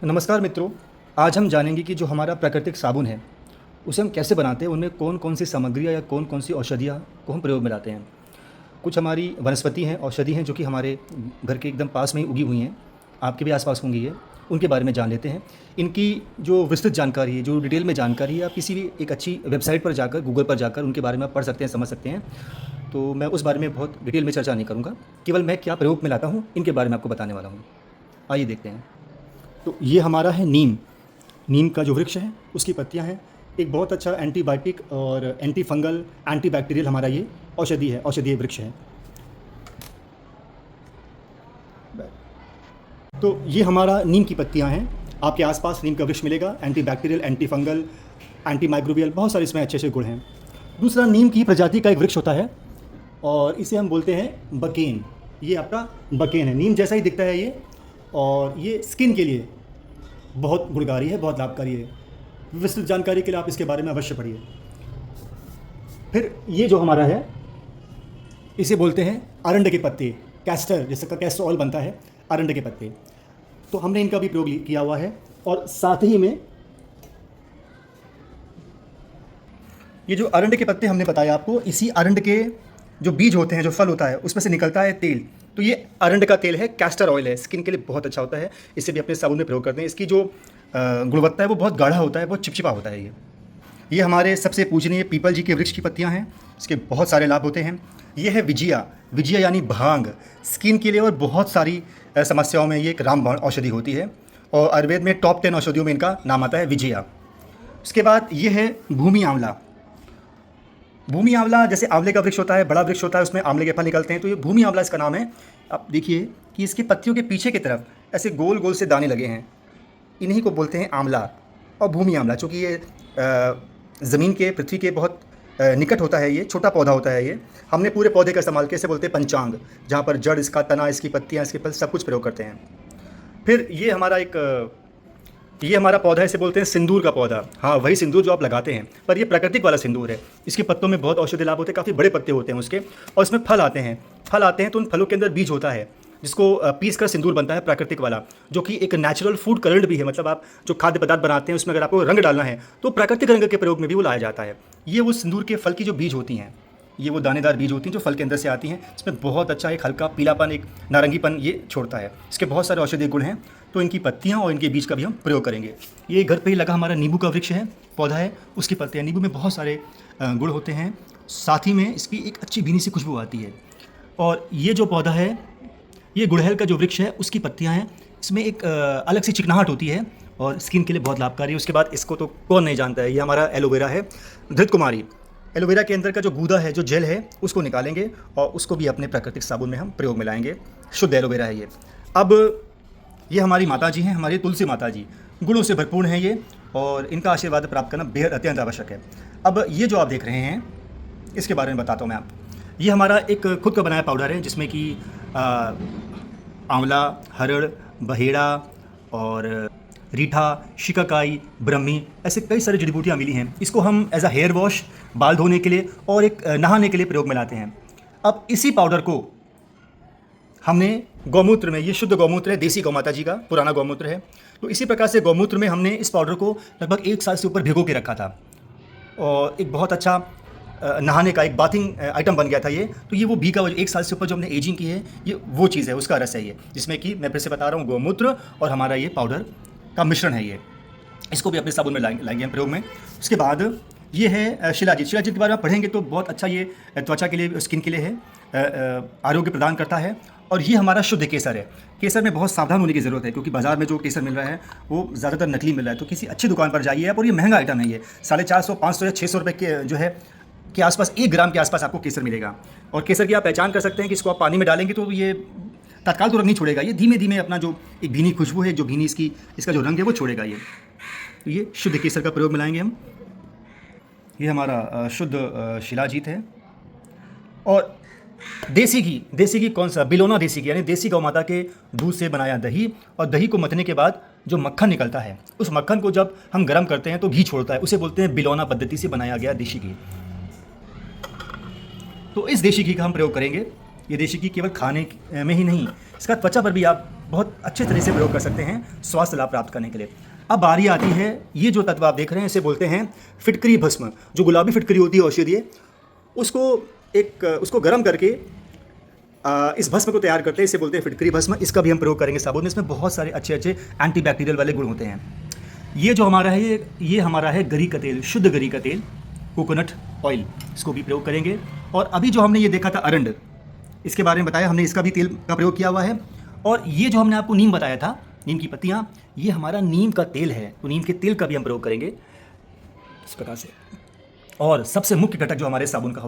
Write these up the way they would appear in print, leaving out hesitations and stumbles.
नमस्कार मित्रों। आज हम जानेंगे कि जो हमारा प्राकृतिक साबुन है उसे हम कैसे बनाते हैं, उनमें कौन कौन सी सामग्रियाँ या कौन कौन सी औषधियाँ को हम प्रयोग में लाते हैं। कुछ हमारी वनस्पति हैं, औषधि हैं जो कि हमारे घर के एकदम पास में ही उगी हुई हैं, आपके भी आसपास होंगी ये, उनके बारे में जान लेते हैं। इनकी जो विस्तृत जानकारी है, जो डिटेल में जानकारी है, आप किसी भी एक अच्छी वेबसाइट पर जाकर, गूगल पर जाकर उनके बारे में आप पढ़ सकते हैं, समझ सकते हैं। तो मैं उस बारे में बहुत डिटेल में चर्चा नहीं करूँगा, केवल मैं क्या प्रयोग में लाता हूँ इनके बारे में आपको बताने वाला हूँ। आइए देखते हैं। तो ये हमारा है नीम। नीम का जो वृक्ष है उसकी पत्तियां हैं। एक बहुत अच्छा एंटीबायोटिक और एंटी फंगल, एंटीबैक्टीरियल हमारा ये औषधि है, औषधीय वृक्ष है। तो ये हमारा नीम की पत्तियां हैं। आपके आसपास नीम का वृक्ष मिलेगा। Antibacterial, anti fungal, anti microbial, बहुत सारे इसमें अच्छे अच्छे गुण हैं। दूसरा, नीम की प्रजाति का एक वृक्ष होता है और इसे हम बोलते हैं बकेन। ये आपका बकेन है, नीम जैसा ही दिखता है ये, और ये स्किन के लिए बहुत गुणकारी है, बहुत लाभकारी है। विस्तृत जानकारी के लिए आप इसके बारे में अवश्य पढ़िए। फिर ये जो हमारा है इसे बोलते हैं अरंड के पत्ते, कैस्टर, जिसका कैस्टर ऑयल बनता है, अरंड के पत्ते। तो हमने इनका भी प्रयोग किया हुआ है। और साथ ही में ये जो अरंड के पत्ते हमने बताया आपको, इसी अरंड के जो बीज होते हैं, जो फल होता है, उसमें से निकलता है तेल। तो ये अरंड का तेल है, कैस्टर ऑयल है, स्किन के लिए बहुत अच्छा होता है। इसे भी अपने साबुन में प्रयोग करते हैं। इसकी जो गुणवत्ता है वो बहुत गाढ़ा होता है, बहुत चिपचिपा होता है। ये हमारे सबसे पूजनीय पीपल जी के वृक्ष की पत्तियां हैं। इसके बहुत सारे लाभ होते हैं। ये है विजिया। विजिया यानी भांग, स्किन के लिए और बहुत सारी समस्याओं में ये एक रामबाण औषधि होती है, और आयुर्वेद में टॉप 10 औषधियों में इनका नाम आता है विजिया। उसके बाद ये है भूमि आंवला। भूमि आंवला जैसे आंवले का वृक्ष होता है, बड़ा वृक्ष होता है, उसमें आंवले के फल निकलते हैं, तो ये भूमि आंवला इसका नाम है। आप देखिए कि इसकी पत्तियों के पीछे की तरफ ऐसे गोल गोल से दाने लगे हैं, इन्हीं को बोलते हैं आंवला और भूमि आंवला। चूँकि ये ज़मीन के, पृथ्वी के बहुत निकट होता है, ये छोटा पौधा होता है। ये हमने पूरे पौधे का इस्तेमाल कैसे बोलते हैं, पंचांग, जहाँ पर जड़, इसका तना, इसकी पत्तियाँ, इसके फल सब कुछ प्रयोग करते हैं। फिर ये हमारा पौधा है, इसे बोलते हैं सिंदूर का पौधा। हाँ, वही सिंदूर जो आप लगाते हैं, पर ये प्राकृतिक वाला सिंदूर है। इसके पत्तों में बहुत औषधि लाभ होते हैं, काफ़ी बड़े पत्ते होते हैं उसके, और इसमें फल आते हैं। तो उन फलों के अंदर बीज होता है, जिसको पीस कर सिंदूर बनता है, प्राकृतिक वाला, जो कि एक नेचुरल फूड कलर्ड भी है। मतलब आप जो खाद्य पदार्थ बनाते हैं उसमें अगर आपको रंग डालना है तो प्राकृतिक रंग के प्रयोग में भी वो लाया जाता है। ये वो सिंदूर के फल की जो बीज होती हैं, ये वो दानेदार बीज होती हैं जो फल के अंदर से आती हैं। इसमें बहुत अच्छा एक हल्का पीलापन, एक नारंगीपन ये छोड़ता है। इसके बहुत सारे औषधीय गुण हैं, तो इनकी पत्तियां और इनके बीज का भी हम प्रयोग करेंगे। ये घर पे ही लगा हमारा नींबू का वृक्ष है, पौधा है, उसकी पत्तियां। नींबू में बहुत सारे गुण होते हैं, साथ ही में इसकी एक अच्छी भीनी सी खुशबू आती है। और ये जो पौधा है, ये गुड़हल का जो वृक्ष है, उसकी पत्तियां हैं, इसमें एक अलग सी चिकनाहट होती है और स्किन के लिए बहुत लाभकारी है। उसके बाद इसको तो कौन नहीं जानता है, ये हमारा एलोवेरा है, धृत कुमारी। एलोवेरा के अंदर का जो गूदा है, जो जेल है, उसको निकालेंगे और उसको भी अपने प्राकृतिक साबुन में हम प्रयोग में लाएंगे। शुद्ध एलोवेरा है ये। अब ये हमारी माता जी हैं, हमारी तुलसी माता जी, गुणों से भरपूर हैं ये, और इनका आशीर्वाद प्राप्त करना बेहद अत्यंत आवश्यक है। अब ये जो आप देख रहे हैं, इसके बारे में बताता हूँ मैं आपको। ये हमारा एक खुद का बनाया पाउडर है, जिसमें कि आंवला, हरड़, बहेड़ा और रीठा, शिकाकाई, ब्रह्मी, ऐसे कई सारी जड़ी बूटियाँ मिली हैं। इसको हम एज अ हेयर वॉश, बाल धोने के लिए और एक नहाने के लिए प्रयोग में लाते हैं। अब इसी पाउडर को हमने गौमूत्र में, ये शुद्ध गौमूत्र है, देसी गौ माता जी का पुराना गौमूत्र है, तो इसी प्रकार से गौमूत्र में हमने इस पाउडर को लगभग 1 साल से ऊपर भिगो के रखा था, और एक बहुत अच्छा नहाने का एक बाथिंग आइटम बन गया था ये। तो ये वो भीगा 1 साल से ऊपर जो हमने एजिंग की है, ये वो चीज़ है, उसका रस है ये, जिसमें कि मैं फिर से बता रहा हूँ, गौमूत्र और हमारा ये पाउडर का मिश्रण है ये। इसको भी अपने साबुन में लाएंगे हम प्रयोग में। उसके बाद ये है शिलाजीत। शिलाजीत के बारे में पढ़ेंगे तो बहुत अच्छा ये त्वचा के लिए, स्किन के लिए है, आरोग्य प्रदान करता है। और ये हमारा शुद्ध केसर है। केसर में बहुत सावधान होने की ज़रूरत है, क्योंकि बाज़ार में जो केसर मिल रहा है वो ज़्यादातर नकली मिल रहा है। तो किसी अच्छी दुकान पर जाइए आप, और ये महंगा आइटम है ये, 450, 500 या 600 रुपये के जो है के आसपास, 1 ग्राम के आसपास आपको केसर मिलेगा। और केसर की आप पहचान कर सकते हैं कि इसको आप पानी में डालेंगे तो ये तत्काल तो रंग नहीं छोड़ेगा, ये धीमे धीमे अपना जो एक भीनी खुशबू है, जो भीनी इसका जो रंग है वो छोड़ेगा ये। तो ये शुद्ध केसर का प्रयोग में लाएंगे हम। ये हमारा शुद्ध शिलाजीत है। और देसी घी कौन सा, बिलोना देसी घी, यानी देसी गौ माता के दूध से बनाया दही, और दही को मतने के बाद जो मक्खन निकलता है, उस मक्खन को जब हम गर्म करते हैं तो घी छोड़ता है, उसे बोलते हैं बिलोना पद्धति से बनाया गया देसी घी। तो इस देशी घी का हम प्रयोग करेंगे। ये देशी घी केवल खाने में ही नहीं, इसका त्वचा पर भी आप बहुत अच्छे तरह से प्रयोग कर सकते हैं स्वास्थ्य लाभ प्राप्त करने के लिए। अब बारी आती है, ये जो तत्व आप देख रहे हैं इसे बोलते हैं फिटकरी भस्म। जो गुलाबी फिटकरी होती है औषधीय, उसको गर्म करके इस भस्म को तैयार करते हैं, इसे बोलते हैं फिटकरी भस्म। इसका भी हम प्रयोग करेंगे साबुन में। इसमें बहुत सारे अच्छे अच्छे एंटीबैक्टीरियल वाले गुण होते हैं। ये जो हमारा है ये हमारा है गरी का तेल, शुद्ध गरी का तेल, कोकोनट ऑयल, इसको भी प्रयोग करेंगे। और अभी जो हमने ये देखा था अरंड, इसके बारे में बताया हमने, इसका भी तेल का प्रयोग किया हुआ है। और ये जो हमने आपको नीम बताया था, नीम की पत्तियाँ, ये हमारा नीम का तेल है, तो नीम के तेल का भी हम प्रयोग करेंगे इस प्रकार से। और सबसे मुख्य घटक जो हमारे साबुन का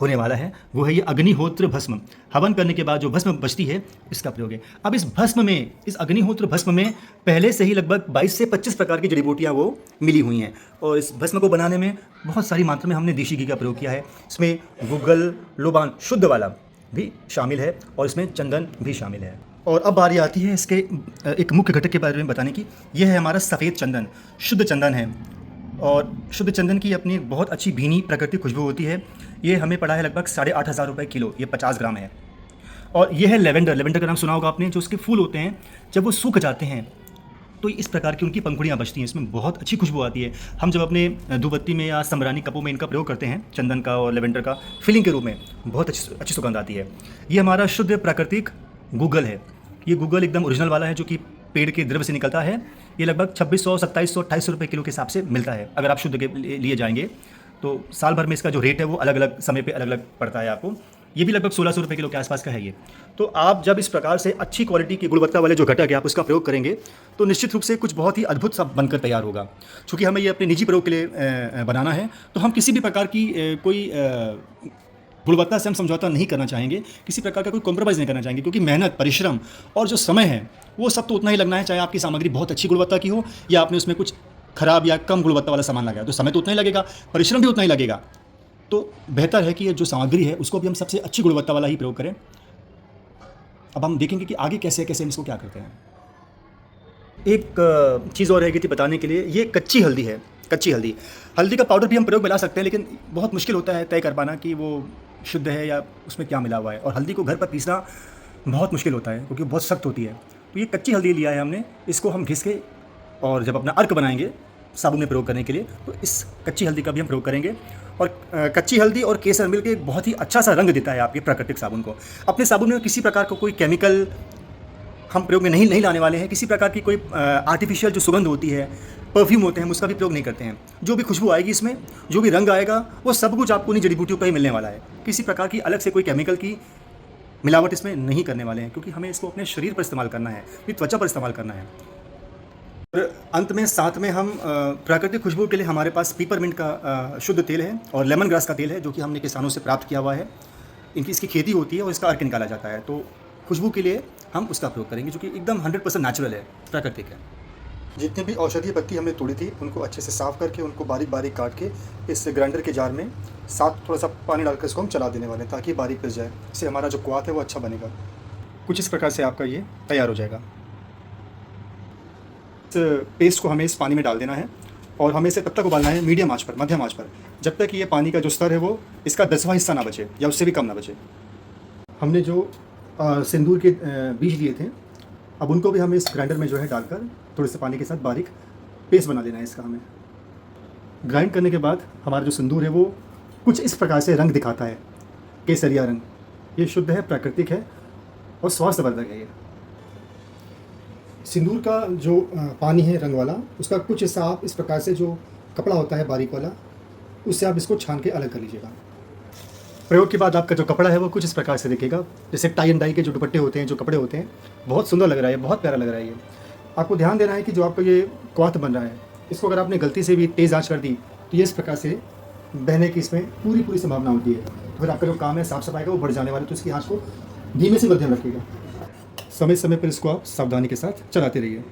होने वाला है वो है ये अग्निहोत्र भस्म। हवन करने के बाद जो भस्म बचती है, इसका प्रयोग है। अब इस भस्म में, इस अग्निहोत्र भस्म में पहले से ही लगभग 22 से 25 प्रकार की जड़ी बूटियाँ वो मिली हुई हैं। और इस भस्म को बनाने में बहुत सारी मात्रा में हमने देशी घी का प्रयोग किया है। इसमें गुग्गल लोबान शुद्ध वाला भी शामिल है और इसमें चंदन भी शामिल है। और अब बारी आती है इसके एक मुख्य घटक के बारे में बताने की। यह है हमारा सफ़ेद चंदन, शुद्ध चंदन है। और शुद्ध चंदन की अपनी एक बहुत अच्छी भीनी प्राकृतिक खुशबू होती है। ये हमें पड़ा है लगभग 8,500 रुपये किलो, ये 50 ग्राम है। और ये है लेवेंडर। लेवेंडर का नाम सुना होगा आपने। जो उसके फूल होते हैं जब वो सूख जाते हैं तो इस प्रकार की उनकी पंखुड़ियाँ बचती हैं, इसमें बहुत अच्छी खुशबू आती है। हम जब अपने धूपबत्ती में या समरानी कपों में इनका प्रयोग करते हैं, चंदन का और लेवेंडर का फिलिंग के रूप में, बहुत अच्छी सुगंध आती है। ये हमारा शुद्ध प्राकृतिक गूगल है। ये गूगल एकदम ओरिजिनल वाला है, जो कि पेड़ के द्रव्य से निकलता है। ये लगभग 2600, 2700, 2800 रुपये किलो के हिसाब से मिलता है। अगर आप शुद्ध के लिए जाएंगे तो साल भर में इसका जो रेट है वो अलग अलग समय पे अलग अलग पड़ता है आपको। ये भी लगभग 1600 रुपये किलो के आसपास का है ये। तो आप जब इस प्रकार से अच्छी क्वालिटी की गुणवत्ता वाले जो घटक है आप उसका प्रयोग करेंगे तो निश्चित रूप से कुछ बहुत ही अद्भुत सा बनकर तैयार होगा। चूँकि हमें ये अपने निजी प्रयोग के लिए बनाना है, तो हम किसी भी प्रकार की कोई गुणवत्ता से हम समझौता नहीं करना चाहेंगे, किसी प्रकार का कोई कॉम्प्रोमाइज़ नहीं करना चाहेंगे। क्योंकि मेहनत, परिश्रम और जो समय है वो सब तो उतना ही लगना है, चाहे आपकी सामग्री बहुत अच्छी गुणवत्ता की हो या आपने उसमें कुछ खराब या कम गुणवत्ता वाला सामान लगाया, तो समय तो उतना ही लगेगा, परिश्रम भी उतना ही लगेगा। तो बेहतर है कि ये जो सामग्री है उसको भी हम सबसे अच्छी गुणवत्ता वाला ही प्रयोग करें। अब हम देखेंगे कि आगे कैसे कैसे हम इसको क्या करते हैं। एक चीज़ और रह गई थी बताने के लिए, ये कच्ची हल्दी है। कच्ची हल्दी, हल्दी का पाउडर भी हम प्रयोग में ला सकते हैं, लेकिन बहुत मुश्किल होता है तय कर पाना कि वो शुद्ध है या उसमें क्या मिला हुआ है। और हल्दी को घर पर पीसना बहुत मुश्किल होता है क्योंकि बहुत सख्त होती है। तो ये कच्ची हल्दी लिया है हमने, इसको हम घिस के और जब अपना अर्क बनाएंगे साबुन में प्रयोग करने के लिए, तो इस कच्ची हल्दी का भी हम प्रयोग करेंगे। और कच्ची हल्दी और केसर मिल के एक बहुत ही अच्छा सा रंग देता है आपके प्राकृतिक साबुन को। अपने साबुन में किसी प्रकार का कोई केमिकल हम प्रयोग में नहीं लाने वाले हैं। किसी प्रकार की कोई आर्टिफिशियल जो सुगंध होती है, परफ्यूम होते हैं, हम उसका भी प्रयोग नहीं करते हैं। जो भी खुशबू आएगी इसमें, जो भी रंग आएगा, वो सब कुछ आपको उन्हीं जड़ी बूटियों पर ही मिलने वाला है। किसी प्रकार की अलग से कोई केमिकल की मिलावट इसमें नहीं करने वाले हैं, क्योंकि हमें इसको अपने शरीर पर इस्तेमाल करना है, अपनी त्वचा पर इस्तेमाल करना है। और अंत में साथ में हम प्राकृतिक खुशबू के लिए हमारे पास पीपरमिंट का शुद्ध तेल है और लेमन ग्रास का तेल है, जो कि हमने किसानों से प्राप्त किया हुआ है। इसकी खेती होती है और इसका अर्क निकाला जाता है। तो खुशबू के लिए हम उसका प्रयोग करेंगे, जो कि एकदम 100% नेचुरल है, प्राकृतिक है। जितनी भी औषधीय पत्ती हमने तोड़ी थी उनको अच्छे से साफ़ करके उनको बारीक बारीक काट के इस ग्राइंडर के जार में साथ थोड़ा सा पानी डालकर इसको हम चला देने वाले हैं, ताकि बारीक पिस जाए। इससे हमारा जो क्वाथ है वो अच्छा बनेगा। कुछ इस प्रकार से आपका ये तैयार हो जाएगा। इस पेस्ट को हमें इस पानी में डाल देना है और हमें इसे तब तक उबालना है मीडियम आंच पर, मध्यम आंच पर, जब तक कि ये पानी का जो स्तर है वो इसका 10वां हिस्सा ना बचे या उससे भी कम ना बचे। हमने जो सिंदूर के बीज लिए थे, अब उनको भी हमें इस ग्राइंडर में जो है डालकर थोड़े से पानी के साथ बारीक पेस्ट बना लेना है इसका। हमें ग्राइंड करने के बाद हमारा जो सिंदूर है वो कुछ इस प्रकार से रंग दिखाता है, केसरिया रंग। ये शुद्ध है, प्राकृतिक है और स्वास्थ्यवर्धक है। ये सिंदूर का जो पानी है रंग वाला, उसका कुछ हिस्सा आप इस प्रकार से जो कपड़ा होता है बारीक वाला, उससे आप इसको छान के अलग कर लीजिएगा। प्रयोग के बाद आपका जो कपड़ा है वो कुछ इस प्रकार से दिखेगा, जैसे टाई एंड डाई के जो दुपट्टे होते हैं, जो कपड़े होते हैं। बहुत सुंदर लग रहा है, बहुत प्यारा लग रहा है ये। आपको ध्यान देना है कि जो आपका ये क्वाथ बन रहा है, इसको अगर आपने गलती से भी तेज़ आंच कर दी तो ये इस प्रकार से बहने की इसमें पूरी संभावना होती है। तो फिर आपका जो काम है साफ़ सफाई का वो बढ़ जाने वाला है। तो इसकी आंच को धीमे से मध्यम रखिएगा। समय समय पर इसको आप सावधानी के साथ चलाते रहिए।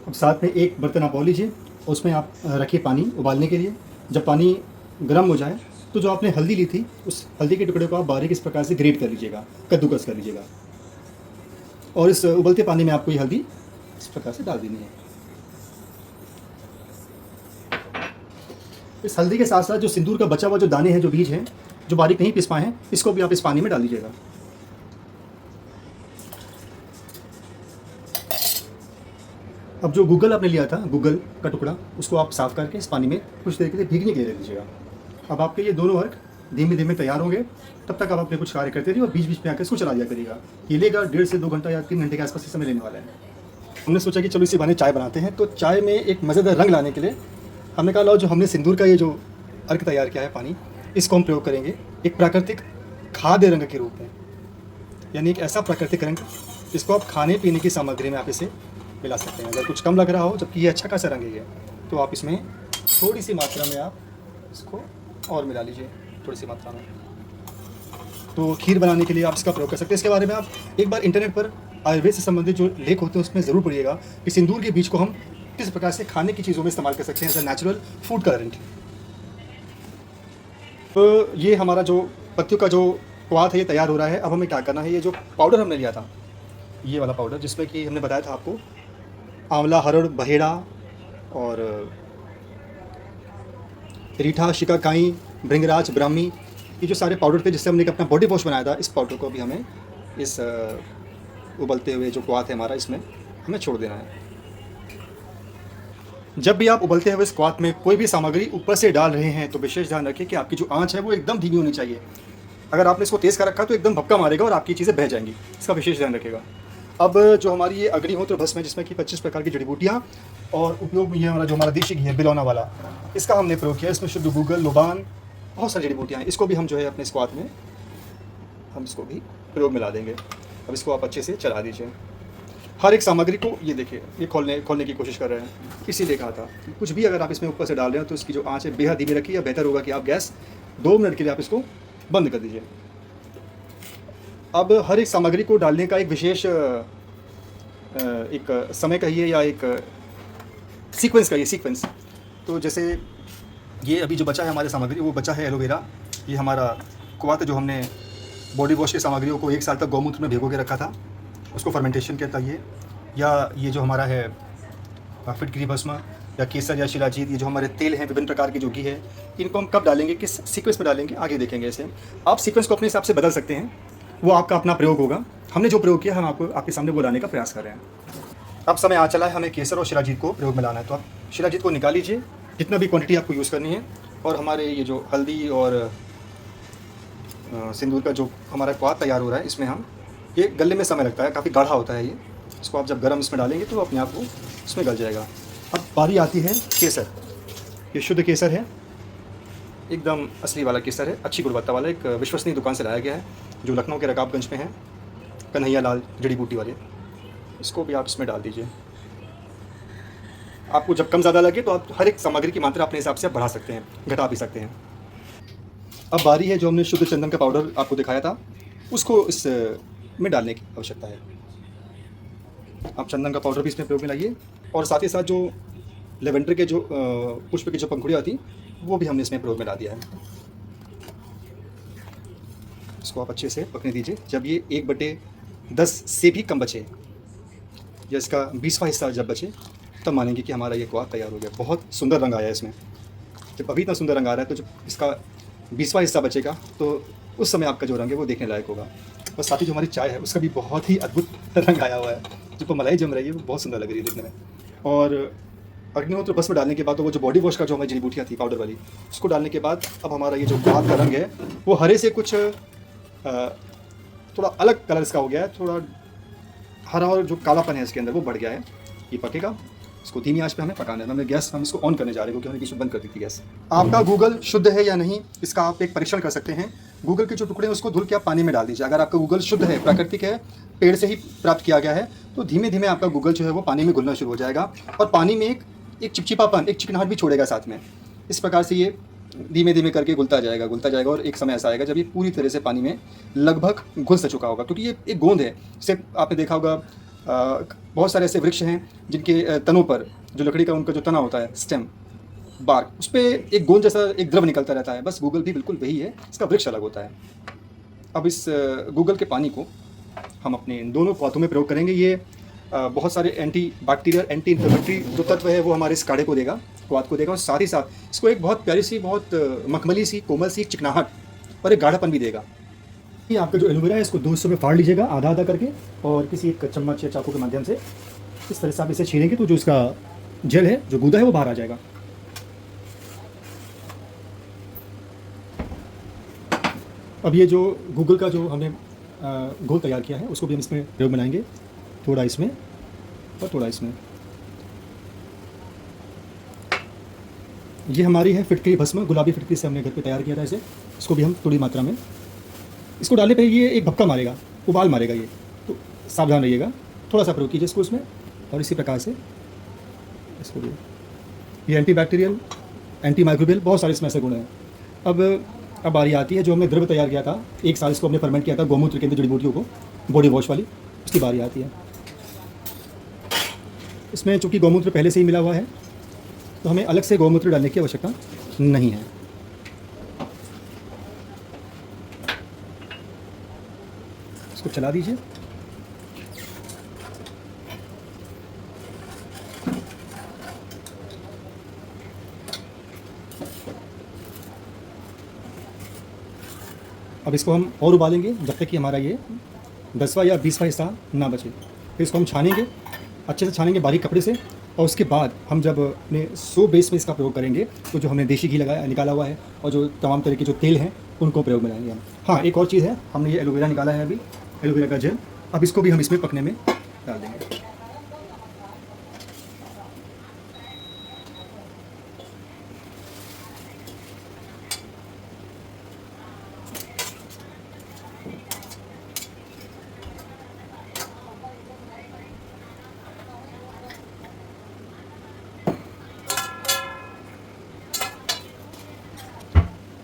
अब साथ में एक बर्तन आप और लीजिए, उसमें आप रखिए पानी उबालने के लिए। जब पानी गर्म हो जाए तो जो आपने हल्दी ली थी, उस हल्दी के टुकड़े को आप बारीक इस प्रकार से ग्रेट कर लीजिएगा, कद्दूकस कर लीजिएगा। और इस उबलते पानी में आपको ये हल्दी इस प्रकार से डाल देनी है। इस हल्दी के साथ साथ जो सिंदूर का बचा हुआ जो दाने हैं, जो बीज हैं, जो बारीक नहीं पिस पाए हैं, इसको भी आप इस पानी में डाल दीजिएगा। अब जो गूगल आपने लिया था, गूगल का टुकड़ा, उसको आप साफ़ करके इस पानी में कुछ देर के लिए भीगने के लिए रख दीजिएगा। अब आपके ये दोनों वर्क धीमे धीमे तैयार होंगे, तब तक आप अपने कुछ कार्य करते रहिए और बीच बीच में आकर इसको चला दिया करिएगा। ये लेगा 1.5 से 2 घंटा या 3 घंटे के आसपास समय लेने वाला है। हमने सोचा कि चलो इसी बहाने चाय बनाते हैं, तो चाय में एक मज़ेदार रंग लाने के लिए हमने कहा लो जो हमने सिंदूर का ये जो अर्क तैयार किया है पानी, इसको हम प्रयोग करेंगे एक प्राकृतिक खाद्य रंग के रूप में, यानी एक ऐसा प्राकृतिक रंग जिसको आप खाने पीने की सामग्री में आप इसे मिला सकते हैं। अगर कुछ कम लग रहा हो, जबकि ये अच्छा खासा रंग है, तो आप इसमें थोड़ी सी मात्रा में आप इसको और मिला लीजिए, थोड़ी सी मात्रा में। तो खीर बनाने के लिए आप इसका प्रयोग कर सकते हैं। इसके बारे में आप एक बार इंटरनेट पर आयुर्वेद से संबंधित जो लेख होते हैं उसमें ज़रूर पढ़िएगा कि सिंदूर के बीज को हम किस प्रकार से खाने की चीज़ों में इस्तेमाल कर सकते हैं as a natural food colourant. तो ये हमारा जो पत्तियों का जो क्वाथ है ये तैयार हो रहा है। अब हमें क्या करना है, ये जो पाउडर हमने लिया था, ये वाला पाउडर, जिसमें कि हमने बताया था आपको आंवला, हरड़, बहेड़ा और रीठा, शिकाकाई, भृंगराज, ब्राह्मी, ये जो सारे पाउडर थे जिससे हमने एक अपना बॉडी वॉश बनाया था, इस पाउडर को भी हमें इस उबलते हुए जो क्वाथ है हमारा, इसमें हमें छोड़ देना है। जब भी आप उबलते हुए इस क्वाथ में कोई भी सामग्री ऊपर से डाल रहे हैं तो विशेष ध्यान रखें कि आपकी जो आंच है वो एकदम धीमी होनी चाहिए। अगर आपने इसको तेज़ कर रखा तो एकदम भपका मारेगा और आपकी चीज़ें बह जाएंगी, इसका विशेष ध्यान रखेगा। अब जो हमारी ये अग्निहोत्र भस्म है जिसमें कि 25 प्रकार की जड़ी बूटियाँ और उपयोग में ये हमारा जो हमारा देशी घी है बिलौना वाला, इसका हमने प्रयोग किया। इसमें शुद्ध गूगल, लोबान, बहुत सारी जड़ी बूटियाँ हैं। इसको भी हम जो है अपने इस क्वाथ में हम इसको भी प्रयोग में ला देंगे। अब इसको आप अच्छे से चला दीजिए। हर एक सामग्री को ये देखिए, ये खोलने की कोशिश कर रहे हैं, इसीलिए कहा था कुछ भी अगर आप इसमें ऊपर से डाल रहे हो तो इसकी जो आँच है बेहद धीमी रखिए, या बेहतर होगा कि आप गैस 2 मिनट के लिए आप इसको बंद कर दीजिए। अब हर एक सामग्री को डालने का एक विशेष एक समय कहिए या एक सीक्वेंस कहिए, सीक्वेंस। तो जैसे ये अभी जो बचा है हमारे सामग्री, वो बचा है एलोवेरा। ये हमारा क्वाथ जो हमने बॉडी वॉश की सामग्रियों को 1 साल तक गौमूत्र में भिगो के रखा था, उसको फर्मेंटेशन कहता है ये। या ये जो हमारा है फिटकरी भस्म या केसर या शिलाजीत, ये जो हमारे तेल हैं, विभिन्न प्रकार की जो घी है, इनको हम कब डालेंगे, किस सीक्वेंस में डालेंगे, आगे देखेंगे। ऐसे आप सीक्वेंस को अपने हिसाब से बदल सकते हैं, वो आपका अपना प्रयोग होगा। हमने जो प्रयोग किया हम आपको आपके सामने वो लाने का प्रयास कर रहे हैं। अब समय आ चला है हमें केसर और शिलाजीत को प्रयोग में लाना है। तो आप शिलाजीत को निकाल लीजिए, जितना भी क्वांटिटी आपको यूज़ करनी है, और हमारे ये जो हल्दी और सिंदूर का जो हमारा क्वाथ तैयार हो रहा है, इसमें हम ये गलने में समय लगता है, काफ़ी गाढ़ा होता है ये। इसको आप जब गर्म इसमें डालेंगे तो अपने आप को इसमें गल जाएगा। अब बारी आती है केसर। ये शुद्ध केसर है, एकदम असली वाला केसर है, अच्छी गुणवत्ता वाला, एक विश्वसनीय दुकान से लाया गया है जो लखनऊ के रकाबगंज में है, कन्हैया लाल जड़ी बूटी वाले। इसको भी आप इसमें डाल दीजिए। आपको जब कम ज़्यादा लगे तो आप हर एक सामग्री की मात्रा अपने हिसाब से बढ़ा सकते हैं, घटा भी सकते हैं। अब बारी है जो हमने शुद्ध चंदन का पाउडर आपको दिखाया था, उसको इस में डालने की आवश्यकता है। आप चंदन का पाउडर भी इसमें प्रयोग में लाइए, और साथ ही साथ जो लेवेंडर के जो पुष्प की जो पंखुड़ियाँ आती वो भी हमने इसमें प्रयोग में ला दिया है। इसको आप अच्छे से पकने दीजिए। जब ये 1/10 से भी कम बचे, या इसका 20वां हिस्सा जब बचे, तब मानेंगे कि हमारा ये क्वाथ तैयार हो गया। बहुत सुंदर रंग आया है इसमें। जब अभी इतना सुंदर रंग आ रहा है तो जब इसका 20वां हिस्सा बचेगा तो उस समय आपका जो रंग है वो देखने लायक होगा। और साथ ही जो हमारी चाय है उसका भी बहुत ही अद्भुत रंग आया हुआ है, जो मलाई जम रही है वो बहुत सुंदर लग रही है देखने में। और अग्निहोत्र भस्म डालने के बाद तो वो जो बॉडी वॉश का जो हमारी जड़ी बूटियाँ थी पाउडर वाली, उसको डालने के बाद अब हमारा ये जो क्वाथ का रंग है वो हरे से कुछ थोड़ा अलग कलर इसका हो गया है, थोड़ा हरा, और जो कालापन है इसके अंदर वो बढ़ गया है। ये पकेगा, इसको धीमी आंच पे हमें पकाना है। हमें गैस हम इसको ऑन करने जा रहे हैं क्योंकि हमने बीच में बंद कर दी थी गैस। आपका गूगल शुद्ध है या नहीं, इसका आप एक परीक्षण कर सकते हैं। गूगल के जो टुकड़े हैं उसको धुल के आप पानी में डाल दीजिए। अगर आपका गूगल शुद्ध है, प्राकृतिक है, पेड़ से ही प्राप्त किया गया है, तो धीमे धीमे आपका गूगल जो है वो पानी में घुलना शुरू हो जाएगा, और पानी में एक चिपचिपापन, एक चिकनाहट भी छोड़ेगा साथ में। इस प्रकार से ये धीमे धीमे करके घुलता जाएगा, और एक समय ऐसा आएगा जब ये पूरी तरह से पानी में लगभग घुल सा चुका होगा। क्योंकि ये एक गोंद है, इसे आपने देखा होगा बहुत सारे ऐसे वृक्ष हैं जिनके तनों पर जो लकड़ी का उनका जो तना होता है, स्टेम, बार्क, उस पर एक गोंद जैसा एक द्रव निकलता रहता है। बस गूगल भी बिल्कुल वही है, इसका वृक्ष अलग होता है। अब इस गूगल के पानी को हम अपने इन दोनों क्वाथों में प्रयोग करेंगे। ये बहुत सारे एंटी बैक्टीरियल, एंटी इन्फ्लेमेटरी जो तत्व है वो हमारे इस काढ़े को देगा, क्वाथ को देगा, और साथ ही साथ इसको एक बहुत प्यारी सी, बहुत मखमली सी, कोमल सी चिकनाहट और एक गाढ़ापन भी देगा। ये आपका जो एलोवेरा है इसको 2 हिस्सों में फाड़ लीजिएगा, आधा आधा करके, और किसी एक चम्मच या चाकू के माध्यम से इस तरह से आप इसे छीलेंगे तो जो इसका जेल है, जो गूदा है, वो बाहर आ जाएगा। अब ये जो गूगल का जो हमने घोल तैयार किया है, उसको भी हम इसमें प्रयोग बनाएंगे। थोड़ा इसमें और थोड़ा इसमें। ये हमारी है फिटकरी भस्म, गुलाबी फिटकरी से हमने घर पे तैयार किया था इसे। इसको भी हम थोड़ी मात्रा में, इसको डालने पे ये एक भपका मारेगा, उबाल मारेगा ये, तो सावधान रहिएगा। थोड़ा सा प्रयोग कीजिए इसको इसमें, और इसी प्रकार से इसको भी। ये एंटी बैक्टीरियल, एंटी माइक्रोबियल, बहुत सारे इसमें ऐसे गुण हैं। अब बारी आती है जो हमने द्रव्य तैयार किया था, 1 साल इसको हमने फर्मेंट किया था गौमूत्र के अंदर जड़ी बूटियों को, बॉडी वॉश वाली, उसकी बारी आती है। इसमें चूँकि गौमूत्र पहले से ही मिला हुआ है, तो हमें अलग से गौमूत्र डालने की आवश्यकता नहीं है। इसको चला दीजिए। अब इसको हम और उबालेंगे जब तक कि हमारा ये 10वां या 20वां हिस्सा ना बचे। फिर इसको हम छानेंगे, अच्छे से छानेंगे बारीक कपड़े से, और उसके बाद हम जब अपने सो बेस में इसका प्रयोग करेंगे, तो जो हमने देशी घी लगाया निकाला हुआ है और जो तमाम तरह के जो तेल हैं उनको प्रयोग में लाएंगे हम। हाँ, एक और चीज़ है, हमने ये एलोवेरा निकाला है अभी, एलोवेरा का जेल। अब इसको भी हम इसमें पकने में डाल देंगे।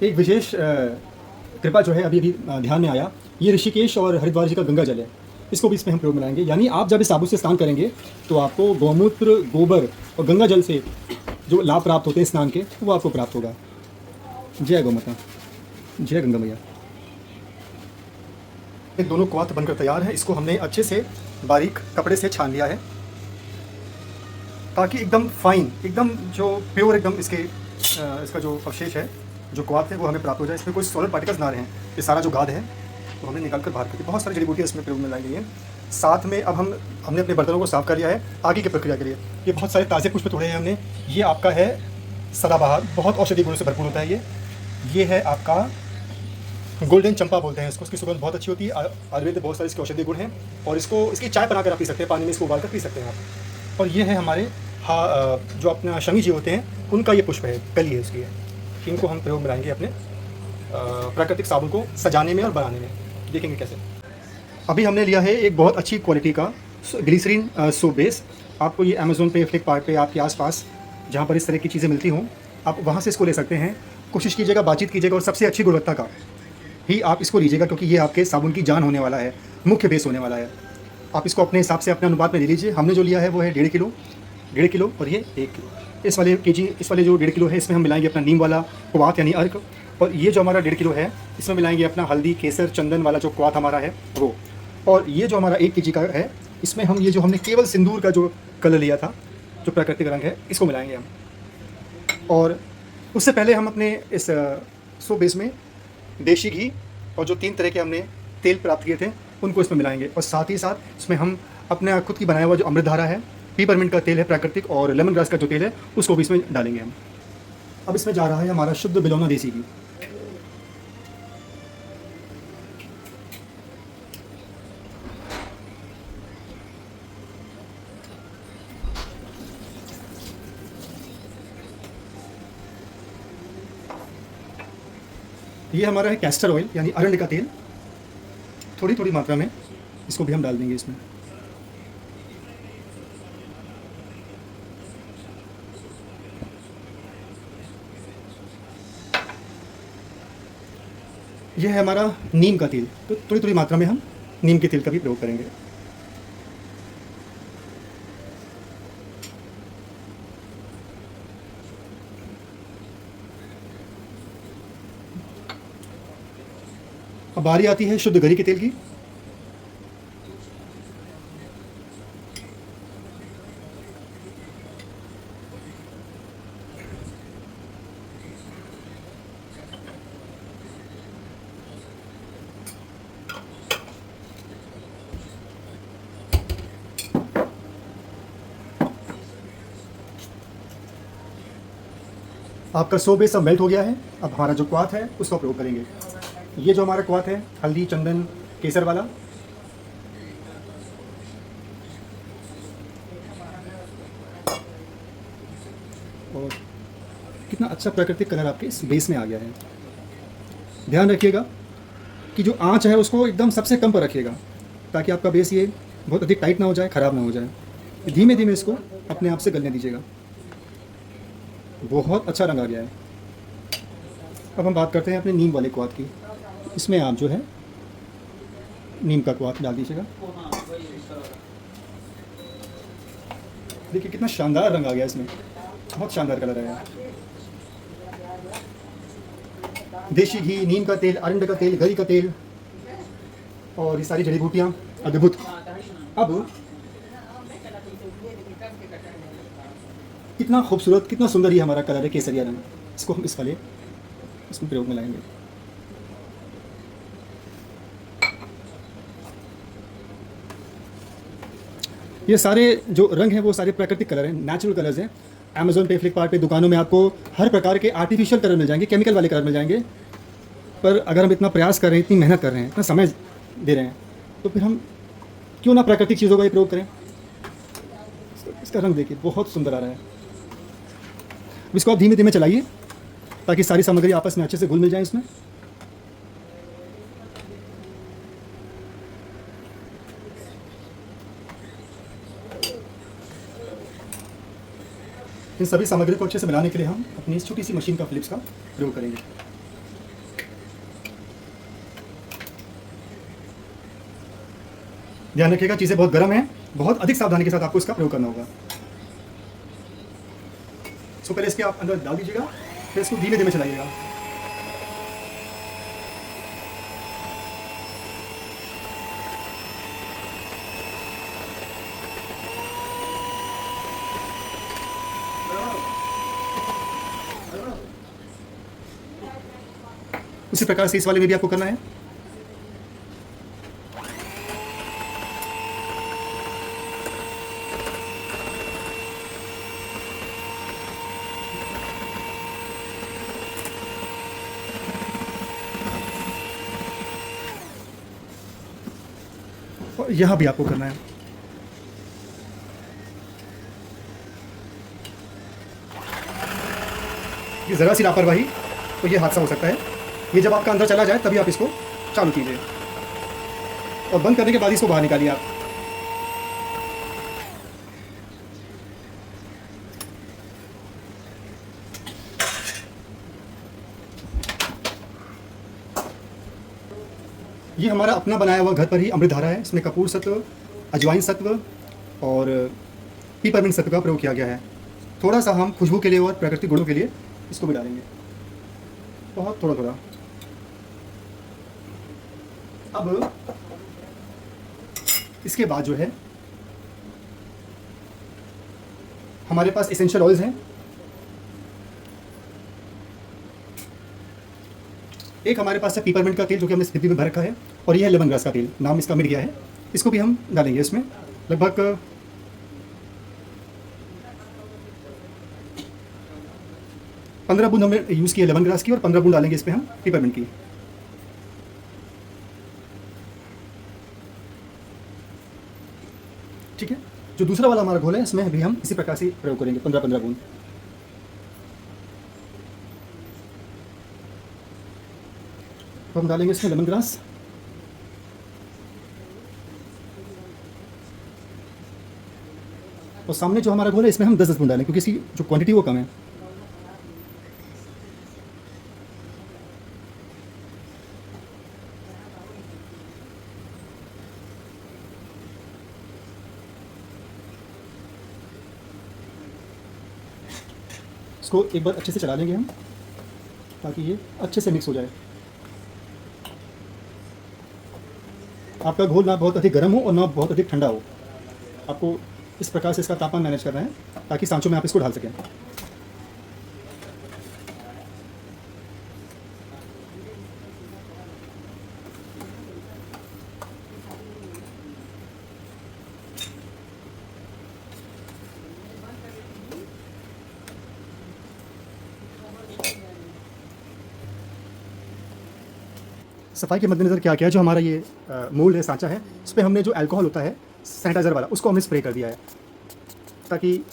एक विशेष कृपा जो है अभी अभी ध्यान में आया, ये ऋषिकेश और हरिद्वार जी का गंगा जल है, इसको भी इसमें हम प्रयोग में लाएंगे। यानी आप जब इस साबुन से स्नान करेंगे तो आपको गौमूत्र, गोबर और गंगा जल से जो लाभ प्राप्त होते हैं स्नान के, वो आपको प्राप्त होगा। जय गौ माता, जय गंगा मैया। ये दोनों क्वाथ बनकर तैयार है। इसको हमने अच्छे से बारीक कपड़े से छान लिया है, ताकि एकदम फाइन, एकदम जो प्योर, एकदम इसका जो अवशेष है, जो क्वाथ है, वो हमें प्राप्त हो जाए। इसमें कोई सॉलिड पार्टिकल्स ना रहें। ये सारा जो गाद है वो हमने निकाल कर बाहर करके, बहुत सारी जड़ी बूटियाँ इसमें प्रयोग में लाई गई हैं। साथ में अब हमने अपने बर्तनों को साफ़ कर लिया है आगे की प्रक्रिया के लिए। ये बहुत सारे ताज़े पुष्प तोड़े हैं हमने। ये आपका है सदाबहार, बहुत औषधि गुणों से भरपूर होता है ये है आपका गोल्डन चंपा बोलते हैं इसको। इसकी सुगंध बहुत अच्छी होती है। आयुर्वेद में बहुत सारे इसके औषधि गुण हैं, और इसकी चाय बनाकर आप पी सकते हैं, पानी में इसको उबाल कर पी सकते हैं आप। और ये है हमारे जो अपना शमी जी होते हैं, उनका ये पुष्प है, कली है उसकी है। इनको हम प्रयोग में लाएंगे अपने प्राकृतिक साबुन को सजाने में और बनाने में। देखेंगे कैसे। अभी हमने लिया है एक बहुत अच्छी क्वालिटी का ग्लिसरीन सोप बेस। आपको ये अमेज़ोन पे, फ्लिपकार्ट पे, आपके आसपास जहाँ पर इस तरह की चीज़ें मिलती हों, आप वहाँ से इसको ले सकते हैं। कोशिश कीजिएगा, बातचीत कीजिएगा, और सबसे अच्छी गुणवत्ता का ही आप इसको लीजिएगा, क्योंकि ये आपके साबुन की जान होने वाला है, मुख्य बेस होने वाला है। आप इसको अपने हिसाब से, अपने अनुपात में ले लीजिए। हमने जो लिया है वो है 1.5 किलो और ये 1 किलो। इस वाले जो 1.5 किलो है, इसमें हम मिलाएंगे अपना नीम वाला क्वाथ यानी अर्क, और ये जो हमारा 1.5 किलो है, इसमें मिलाएंगे अपना हल्दी, केसर, चंदन वाला जो क्वाथ हमारा है वो। और ये जो हमारा 1 kg का है, इसमें हम ये जो हमने केवल सिंदूर का जो कलर लिया था, जो प्राकृतिक रंग है, इसको मिलाएंगे हम। और उससे पहले हम अपने इस सो बेस में देशी घी और जो 3 तरह के हमने तेल प्राप्त किए थे, उनको इसमें मिलाएंगे। और साथ ही साथ इसमें हम अपना खुद की बनाया हुआ जो अमृतधारा है, पीपरमिंट का तेल है प्राकृतिक, और लेमन ग्रास का जो तेल है, उसको भी इसमें डालेंगे हम। अब इसमें जा रहा है हमारा शुद्ध बिलौना देसी घी। ये हमारा है कैस्टर ऑयल यानी अरंड का तेल, थोड़ी थोड़ी मात्रा में इसको भी हम डाल देंगे इसमें। यह है हमारा नीम का तेल, तो थोड़ी थोड़ी मात्रा में हम नीम के तेल का भी प्रयोग करेंगे। अब बारी आती है शुद्ध गरी के तेल की। आपका सो बेस सब मेल्ट हो गया है। अब हमारा जो क्वाथ है उसका प्रयोग करेंगे। ये जो हमारा क्वाथ है हल्दी चंदन केसर वाला, और कितना अच्छा प्राकृतिक कलर आपके इस बेस में आ गया है। ध्यान रखिएगा कि जो आंच है उसको एकदम सबसे कम पर रखिएगा, ताकि आपका बेस ये बहुत अधिक टाइट ना हो जाए, ख़राब ना हो जाए। धीमे धीमे इसको अपने आप से गलने दीजिएगा। बहुत अच्छा रंग आ गया है। अब हम बात करते हैं अपने नीम वाले क्वाथ की। इसमें आप जो है नीम का क्वाथ डाल दीजिएगा। देखिए कितना शानदार रंग आ गया इसमें, बहुत शानदार कलर आया। देशी घी, नीम का तेल, अरंड का तेल, गरी का तेल और ये सारी जड़ी बूटियाँ अद्भुत। अब कितना खूबसूरत, कितना सुंदर ये हमारा कलर है केसरिया रंग। इसको हम इस वाले इसमें प्रयोग में लाएंगे। ये सारे जो रंग हैं वो सारे प्राकृतिक कलर हैं, नेचुरल कलर्स हैं। अमेज़ॉन पे, फ्लिपकार्ट पे, दुकानों में आपको हर प्रकार के आर्टिफिशियल कलर मिल जाएंगे, केमिकल वाले कलर मिल जाएंगे। पर अगर हम इतना प्रयास कर रहे हैं, इतनी मेहनत कर रहे हैं, इतना समय दे रहे हैं, तो फिर हम क्यों ना प्राकृतिक चीज़ों का ही प्रयोग करें। इसका रंग देखिए बहुत सुंदर आ रहा है। इसको आप धीमे धीमे चलाइए ताकि सारी सामग्री आपस में अच्छे से घुल मिल जाए इसमें। इन सभी सामग्री को अच्छे से मिलाने के लिए हम अपनी इस छोटी सी मशीन का फिलिप्स का प्रयोग करेंगे। ध्यान रखिएगा चीज़ें बहुत गर्म हैं, बहुत अधिक सावधानी के साथ आपको इसका प्रयोग करना होगा। इसको पहले इसके आप अंदर डाल दीजिएगा, फिर इसको धीमे धीमे चलाइएगा। उसी प्रकार से इस वाले में भी आपको करना है। और यहाँ भी आपको करना है। ये ज़रा सी लापरवाही तो ये हादसा हो सकता है। ये जब आपका अंदर चला जाए तभी आप इसको चालू कीजिए और बंद करने के बाद इसको बाहर निकालिए आप। ये हमारा अपना बनाया हुआ घर पर ही अमृतधारा है। इसमें कपूर सत्व, अजवाइन सत्व और पीपरमिंट सत्व का प्रयोग किया गया है। थोड़ा सा हम खुशबू के लिए और प्राकृतिक गुणों के लिए इसको भी डालेंगे, बहुत थोड़ा थोड़ा। अब इसके बाद जो है हमारे पास एसेंशियल ऑयल्स हैं। एक हमारे पास है पीपरमिंट का तेल जो कि हमने इस डिब्बी में भर रखा है, और यह है लेमन ग्रास का तेल, नाम इसका मिट गया है। इसको भी हम डालेंगे इसमें। लगभग 15 बूंद हमने यूज़ की है लेमन ग्रास की और 15 बूंद डालेंगे इसमें हम पीपरमिंट की। ठीक है। जो दूसरा वाला हमारा घोल है इसमें भी हम इसी प्रकार से प्रयोग करेंगे 15-15 बूंद। तो हम डालेंगे इसमें लेमन ग्रास, और सामने जो हमारा घोल है इसमें हम 10-10 बूंद डालें क्योंकि इसकी जो क्वांटिटी वो कम है। इसको एक बार अच्छे से चला लेंगे हम ताकि ये अच्छे से मिक्स हो जाए। आपका घोल ना बहुत अधिक गर्म हो और ना बहुत अधिक ठंडा हो। आपको इस प्रकार से इसका तापमान मैनेज करना है ताकि सांचों में आप इसको ढाल सकें। सफाई के मद्देनज़र क्या किया है, जो हमारा ये मोल्ड है, सांचा है, इस पे हमने जो अल्कोहल होता है सैनिटाइज़र वाला, उसको हमने स्प्रे कर दिया है, ताकि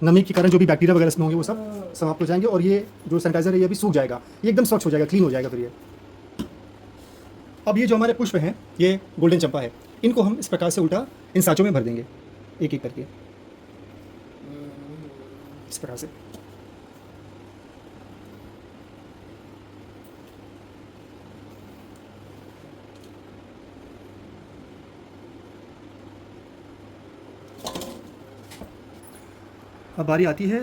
नमी के कारण जो भी बैक्टीरिया वगैरह इसमें होंगे वो सब समाप्त हो जाएंगे, और ये जो सैनिटाइज़र है ये भी सूख जाएगा, ये एकदम स्वच्छ हो जाएगा, क्लीन हो जाएगा फिर ये। अब ये जो हमारे पुष्प हैं, ये गोल्डन चंपा है, इनको हम इस प्रकार से उल्टा इन सांचों में भर देंगे, एक एक करके इस प्रकार से। अब बारी आती है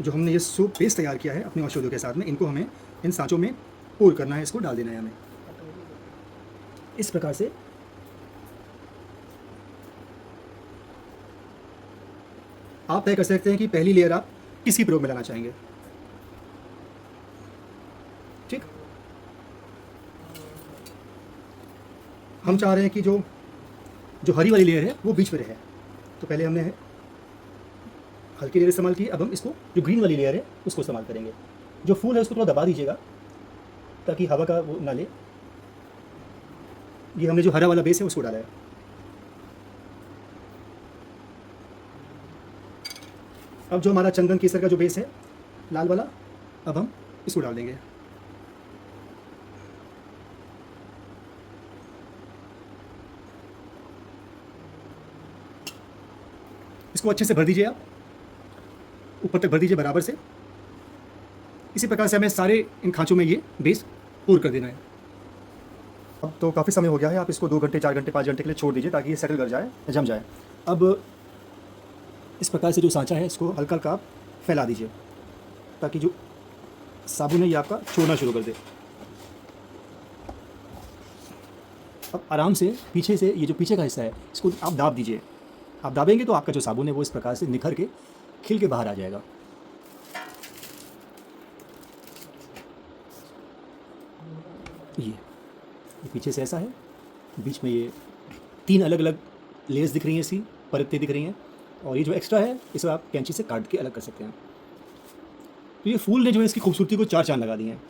जो हमने ये सोप पेस्ट तैयार किया है अपने औषधियों के साथ में, इनको हमें इन सांचों में पोर करना है, इसको डाल देना है हमें इस प्रकार से। आप तय कर सकते हैं कि पहली लेयर आप किसी प्रयोग में लाना चाहेंगे, ठीक। हम चाह रहे हैं कि जो जो हरी वाली लेयर है वो बीच में रहे, तो पहले हमने हल्की लेयर इस्तेमाल की, अब हम इसको जो ग्रीन वाली लेयर है उसको इस्तेमाल करेंगे। जो फूल है उसको थोड़ा दबा दीजिएगा ताकि हवा का वो ना ले। ये हमने जो हरा वाला बेस है उसको डाला है। अब जो हमारा चंदन केसर का जो बेस है लाल वाला, अब हम इसको डाल देंगे। इसको अच्छे से भर दीजिए, आप ऊपर तक भर दीजिए बराबर से। इसी प्रकार से हमें सारे इन खांचों में ये बेस पूर कर देना है। अब तो काफ़ी समय हो गया है, आप इसको 2 घंटे 4 घंटे 5 घंटे के लिए छोड़ दीजिए ताकि ये सेटल कर जाए, जम जाए। अब इस प्रकार से जो सांचा है इसको हल्का हल्का आप फैला दीजिए ताकि जो साबुन है ये आपका छोड़ना शुरू कर दे। अब आराम से पीछे से ये जो पीछे का हिस्सा है इसको आप दाब दीजिए। आप दाबेंगे तो आपका जो साबुन है वो इस प्रकार से निखर के खिल के बाहर आ जाएगा। ये पीछे से ऐसा है, बीच में ये 3 अलग अलग लेयर्स दिख रही हैं, ऐसी परतें दिख रही हैं, और ये जो एक्स्ट्रा है इसे आप कैंची से काट के अलग कर सकते हैं। तो ये फूल ने जो है इसकी खूबसूरती को 4 चांद लगा दिए हैं।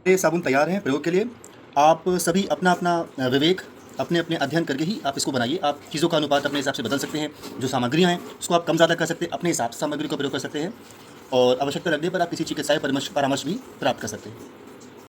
ये साबुन तैयार हैं प्रयोग के लिए। आप सभी अपना अपना विवेक, अपने अपने अध्ययन करके ही आप इसको बनाइए। आप चीज़ों का अनुपात अपने हिसाब से बदल सकते हैं। जो सामग्रियाँ हैं उसको आप कम ज़्यादा कर सकते हैं, अपने हिसाब से सामग्री का प्रयोग कर सकते हैं, और आवश्यकता लगने पर आप किसी चिकित्साई परामर्श भी प्राप्त कर सकते हैं।